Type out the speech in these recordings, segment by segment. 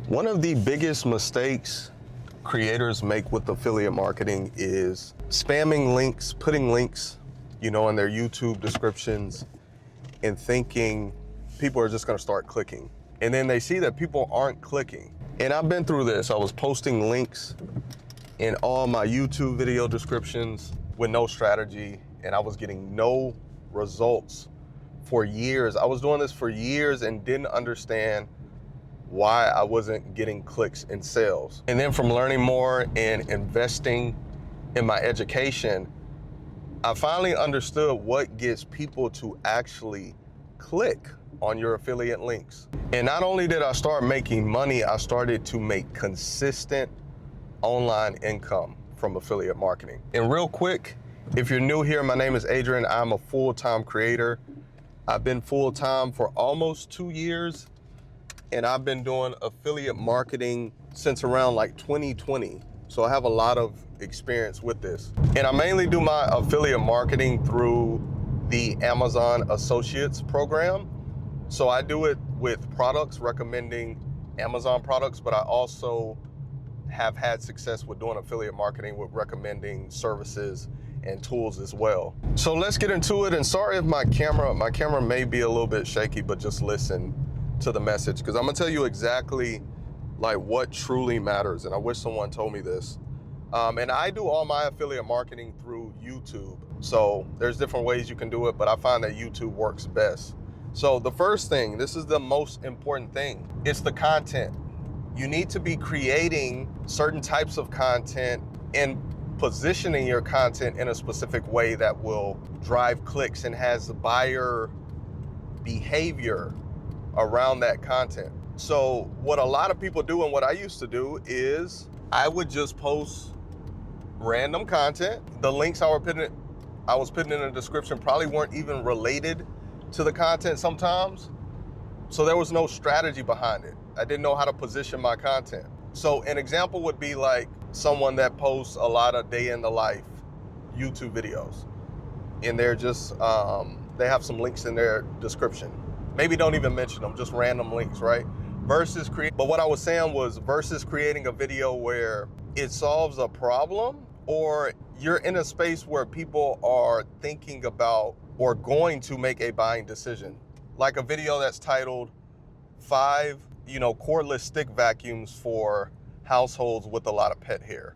One of the biggest mistakes creators make with affiliate marketing is spamming links, putting links, in their YouTube descriptions and thinking people are just gonna start clicking. And then they see that people aren't clicking. And I've been through this. I was posting links in all my YouTube video descriptions with no strategy, and I was getting no results for years. I was doing this for years and didn't understand why I wasn't getting clicks and sales. And then from learning more and investing in my education, I finally understood what gets people to actually click on your affiliate links. And not only did I start making money, I started to make consistent online income from affiliate marketing. And real quick, if you're new here, my name is Adrian. I'm a full-time creator. I've been full-time for almost 2 years, and I've been doing affiliate marketing since around like 2020. So I have a lot of experience with this. And I mainly do my affiliate marketing through the Amazon Associates program. So I do it with products, recommending Amazon products, but I also have had success with doing affiliate marketing with recommending services and tools as well. So let's get into it. And sorry if my camera may be a little bit shaky, but just listen to the message, because I'm gonna tell you exactly like what truly matters. And I wish someone told me this. And I do all my affiliate marketing through YouTube. So there's different ways you can do it, but I find that YouTube works best. So the first thing, this is the most important thing, it's the content. You need to be creating certain types of content and positioning your content in a specific way that will drive clicks and has buyer behavior around that content. So what a lot of people do, and what I used to do, is I would just post random content. The links I was putting in the description probably weren't even related to the content sometimes. So there was no strategy behind it. I didn't know how to position my content. So an example would be like someone that posts a lot of day in the life YouTube videos, and they're just, they have some links in their description. Maybe don't even mention them, just random links, right? But what I was saying was versus creating a video where it solves a problem, or you're in a space where people are thinking about or going to make a buying decision. Like a video that's titled 5, cordless stick vacuums for households with a lot of pet hair.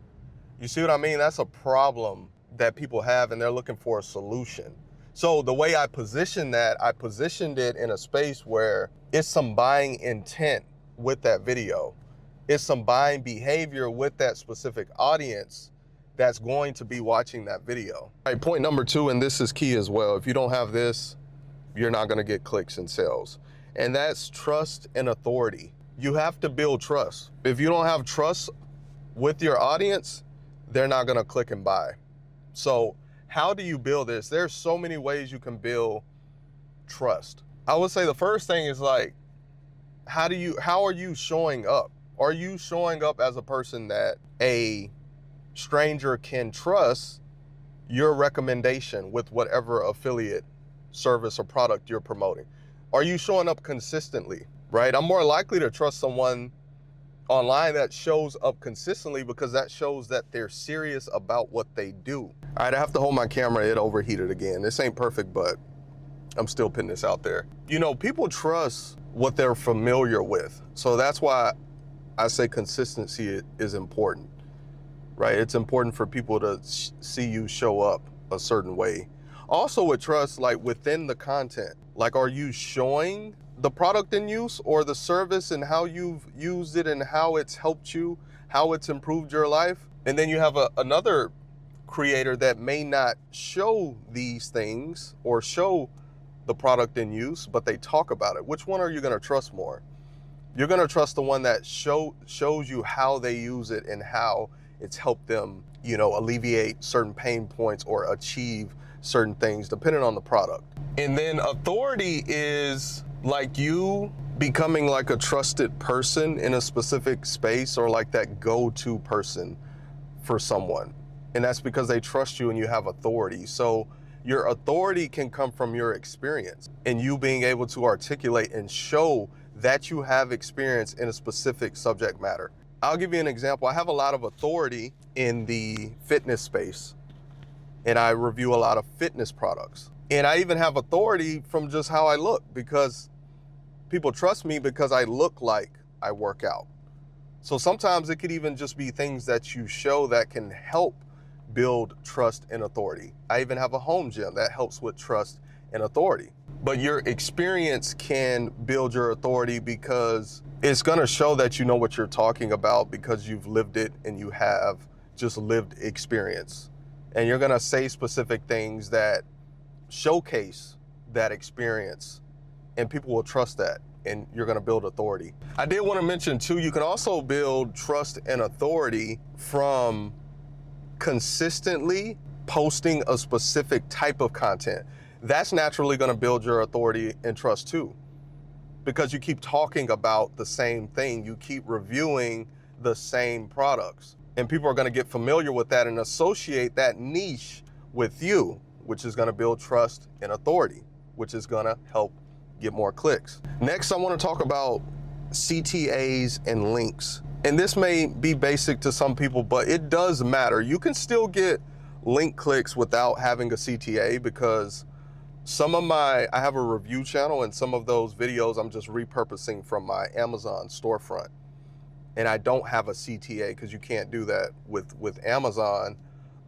You see what I mean? That's a problem that people have, and they're looking for a solution. So the way I positioned that, I positioned it in a space where it's some buying intent with that video. It's some buying behavior with that specific audience that's going to be watching that video. All right, point number 2, and this is key as well. If you don't have this, you're not gonna get clicks and sales. And that's trust and authority. You have to build trust. If you don't have trust with your audience, they're not gonna click and buy. So how do you build this? There's so many ways you can build trust. I would say the first thing is like, how are you showing up? Are you showing up as a person that a stranger can trust your recommendation with whatever affiliate service or product you're promoting? Are you showing up consistently, right? I'm more likely to trust someone online that shows up consistently, because that shows that they're serious about what they do. All right, I have to hold my camera, it overheated again. This ain't perfect, but I'm still putting this out there. People trust what they're familiar with. So that's why I say consistency is important, right? It's important for people to see you show up a certain way. Also with trust, like within the content, like are you showing the product in use or the service and how you've used it and how it's helped you, how it's improved your life? And then you have another creator that may not show these things or show the product in use, but they talk about it. Which one are you gonna trust more? You're gonna trust the one that shows you how they use it and how it's helped them, alleviate certain pain points or achieve certain things depending on the product. And then authority is like you becoming like a trusted person in a specific space, or like that go-to person for someone. And that's because they trust you and you have authority. So your authority can come from your experience and you being able to articulate and show that you have experience in a specific subject matter. I'll give you an example. I have a lot of authority in the fitness space, and I review a lot of fitness products. And I even have authority from just how I look, because people trust me because I look like I work out. So sometimes it could even just be things that you show that can help build trust and authority. I even have a home gym that helps with trust and authority. But your experience can build your authority because it's gonna show that you know what you're talking about because you've lived it and you have just lived experience. And you're gonna say specific things that showcase that experience, and people will trust that, and you're gonna build authority. I did wanna mention too, you can also build trust and authority from consistently posting a specific type of content. That's naturally gonna build your authority and trust too, because you keep talking about the same thing, you keep reviewing the same products, and people are gonna get familiar with that and associate that niche with you, which is gonna build trust and authority, which is gonna help get more clicks. Next, I wanna talk about CTAs and links. And this may be basic to some people, but it does matter. You can still get link clicks without having a CTA, because I have a review channel, and some of those videos I'm just repurposing from my Amazon storefront. And I don't have a CTA because you can't do that with Amazon.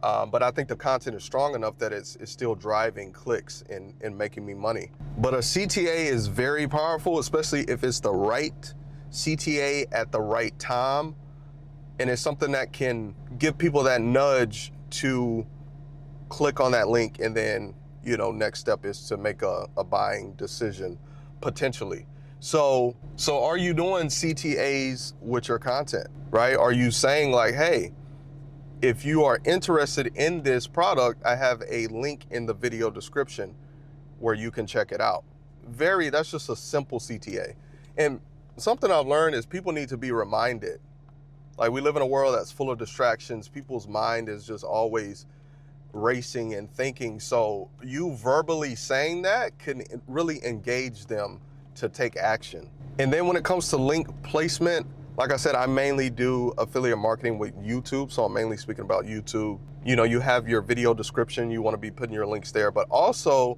But I think the content is strong enough that it's still driving clicks and making me money. But a CTA is very powerful, especially if it's the right CTA at the right time. And it's something that can give people that nudge to click on that link, and then, next step is to make a buying decision, potentially. So are you doing CTAs with your content, right? Are you saying like, hey, if you are interested in this product, I have a link in the video description where you can check it out. That's just a simple CTA. And something I've learned is people need to be reminded. Like, we live in a world that's full of distractions. People's mind is just always racing and thinking. So you verbally saying that can really engage them to take action. And then when it comes to link placement, like I said, I mainly do affiliate marketing with YouTube, so I'm mainly speaking about YouTube. You have your video description, you want to be putting your links there, but also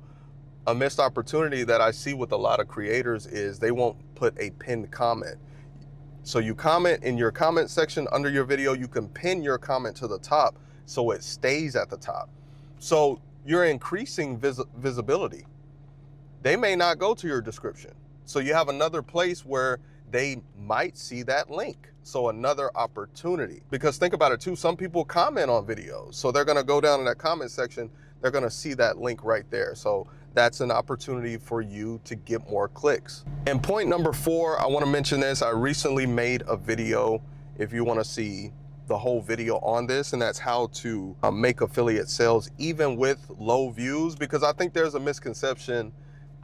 a missed opportunity that I see with a lot of creators is they won't put a pinned comment. So you comment in your comment section under your video, you can pin your comment to the top so it stays at the top. So you're increasing visibility. They may not go to your description. So you have another place where they might see that link. So another opportunity. Because think about it too, some people comment on videos. So they're gonna go down in that comment section, they're gonna see that link right there. So that's an opportunity for you to get more clicks. And point number 4, I wanna mention this. I recently made a video, if you wanna see the whole video on this, and that's how to make affiliate sales even with low views, because I think there's a misconception,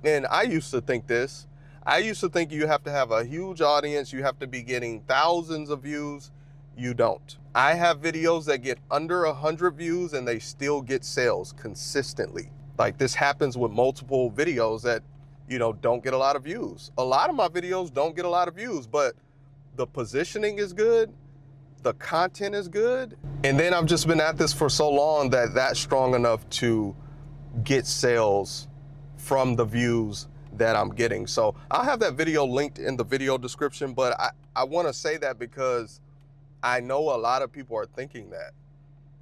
and I used to think this. I used to think you have to have a huge audience, you have to be getting thousands of views. You don't. I have videos that get under 100 views and they still get sales consistently. Like, this happens with multiple videos that, don't get a lot of views. A lot of my videos don't get a lot of views, but the positioning is good, the content is good, and then I've just been at this for so long that that's strong enough to get sales from the views that I'm getting. So I'll have that video linked in the video description, but I want to say that because I know a lot of people are thinking that,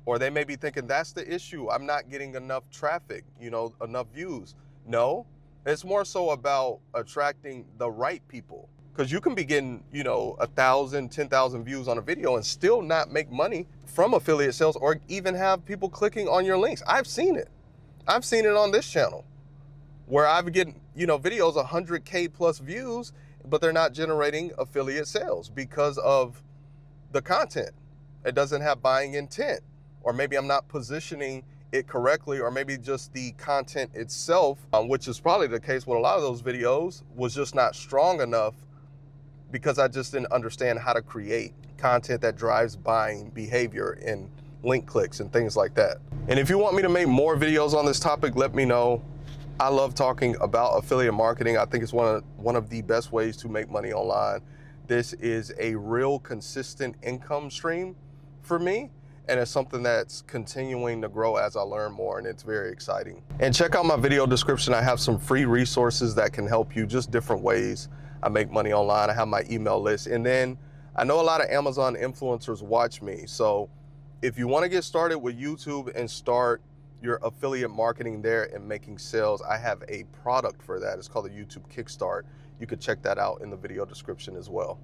or they may be thinking that's the issue. I'm not getting enough traffic, enough views. No, it's more so about attracting the right people, because you can be getting, 1,000, 10,000 views on a video and still not make money from affiliate sales, or even have people clicking on your links. I've seen it. I've seen it on this channel, where I've getting, videos 100K plus views, but they're not generating affiliate sales because of the content. It doesn't have buying intent, or maybe I'm not positioning it correctly, or maybe just the content itself, which is probably the case with a lot of those videos, was just not strong enough, because I just didn't understand how to create content that drives buying behavior and link clicks and things like that. And if you want me to make more videos on this topic, let me know. I love talking about affiliate marketing. I think it's one of the best ways to make money online. This is a real consistent income stream for me, and it's something that's continuing to grow as I learn more, and it's very exciting. And check out my video description. I have some free resources that can help you, just different ways I make money online. I have my email list, and then I know a lot of Amazon influencers watch me. So if you want to get started with YouTube and start your affiliate marketing there and making sales, I have a product for that. It's called the YouTube Kickstart. You could check that out in the video description as well.